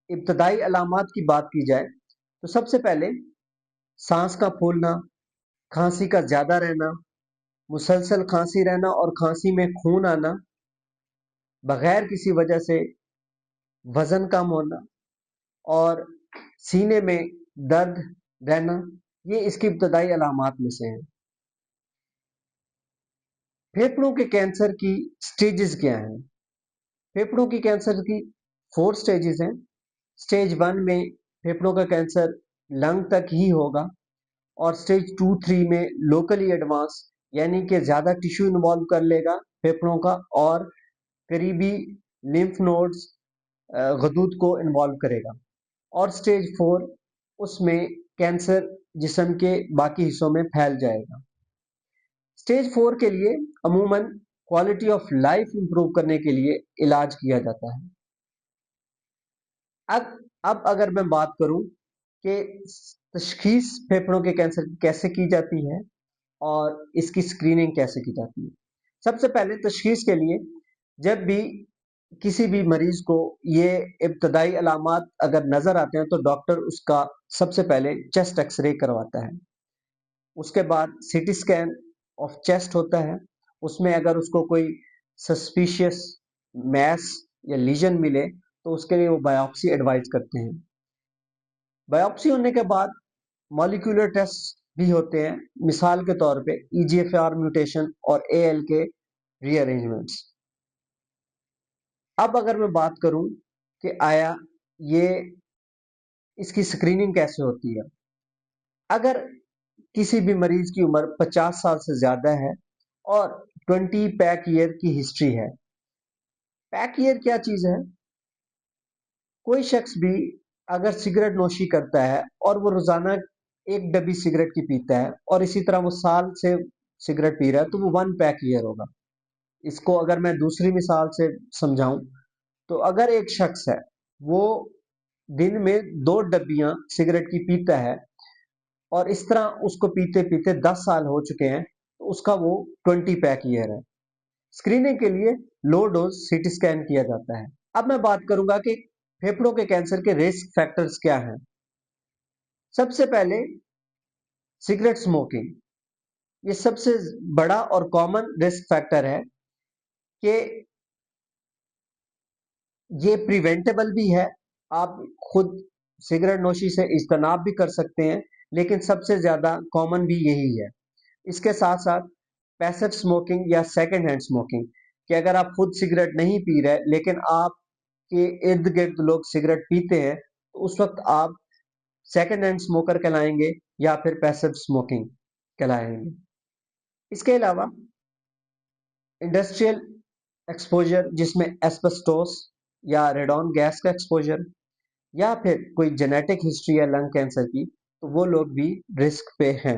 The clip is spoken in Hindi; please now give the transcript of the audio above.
इब्तदाई अलामात की बात की जाए तो सबसे पहले सांस का फूलना, खांसी का ज्यादा रहना, मुसलसल खांसी रहना और खांसी में खून आना, बगैर किसी वजह से वजन कम होना और सीने में दर्द रहना, ये इसकी इब्तदाई अलामात में से हैं। फेफड़ों के कैंसर की स्टेजेस क्या हैं? फेफड़ों की कैंसर की 4 स्टेजेस हैं। स्टेज 1 में फेफड़ों का कैंसर लंग तक ही होगा और स्टेज 2-3 में लोकली एडवांस यानी कि ज्यादा टिश्यू इन्वॉल्व कर लेगा फेफड़ों का और करीबी लिम्फ नोड्स गदूद को इन्वॉल्व करेगा। और स्टेज 4 उसमें कैंसर जिस्म के बाकी हिस्सों में फैल जाएगा। स्टेज 4 के लिए अमूमन क्वालिटी ऑफ लाइफ इंप्रूव करने के लिए इलाज किया जाता है। अब अगर मैं बात करूं कि तशखीस फेफड़ों के कैंसर की कैसे की जाती है और इसकी स्क्रीनिंग कैसे की जाती है। सबसे पहले तशखीस के लिए जब भी किसी भी मरीज को ये इब्तदाई अलामात अगर नजर आते हैं तो डॉक्टर उसका सबसे पहले चेस्ट एक्सरे करवाता है। उसके बाद सीटी स्कैन ऑफ चेस्ट होता है। उसमें अगर उसको कोई सस्पिशियस मैस या लीजन मिले तो उसके लिए वो बायोप्सी एडवाइज करते हैं। बायोप्सी होने के बाद मॉलिक्यूलर टेस्ट भी होते हैं, मिसाल के तौर पे ईजीएफआर म्यूटेशन और एएल के रीअरेंजमेंट्स। अब अगर मैं बात करूं कि आया ये इसकी स्क्रीनिंग कैसे होती है। अगर किसी भी मरीज की उम्र 50 साल से ज्यादा है और 20 पैक ईयर की हिस्ट्री है। पैक ईयर क्या चीज है? कोई शख्स भी अगर सिगरेट नोशी करता है और वो रोजाना एक डब्बी सिगरेट की पीता है और इसी तरह वो साल से सिगरेट पी रहा है तो वो 1 पैक ईयर होगा। इसको अगर मैं दूसरी मिसाल से समझाऊं तो अगर एक शख्स है वो दिन में 2 डब्बियां सिगरेट की पीता है और इस तरह उसको पीते पीते 10 साल हो चुके हैं तो उसका वो 20 पैक ईयर है। स्क्रीनिंग के लिए लो डोज सीटी स्कैन किया जाता है। अब मैं बात करूंगा कि फेफड़ों के कैंसर के रिस्क फैक्टर्स क्या हैं। सबसे पहले सिगरेट स्मोकिंग, ये सबसे बड़ा और कॉमन रिस्क फैक्टर है कि ये प्रिवेंटेबल भी है। आप खुद सिगरेट नोशी से इज्तनाब भी कर सकते हैं, लेकिन सबसे ज्यादा कॉमन भी यही है। इसके साथ साथ पैसिव स्मोकिंग या सेकंड हैंड स्मोकिंग, कि अगर आप खुद सिगरेट नहीं पी रहे लेकिन आपके इर्द गिर्द लोग सिगरेट पीते हैं तो उस वक्त आप सेकंड हैंड स्मोकर कहलाएंगे या फिर पैसिव स्मोकिंग कहलाएंगे। इसके अलावा इंडस्ट्रियल एक्सपोजर जिसमें एस्बेस्टोस या रेडॉन गैस का एक्सपोजर या फिर कोई जेनेटिक हिस्ट्री है लंग कैंसर की तो वो लोग भी रिस्क पे हैं।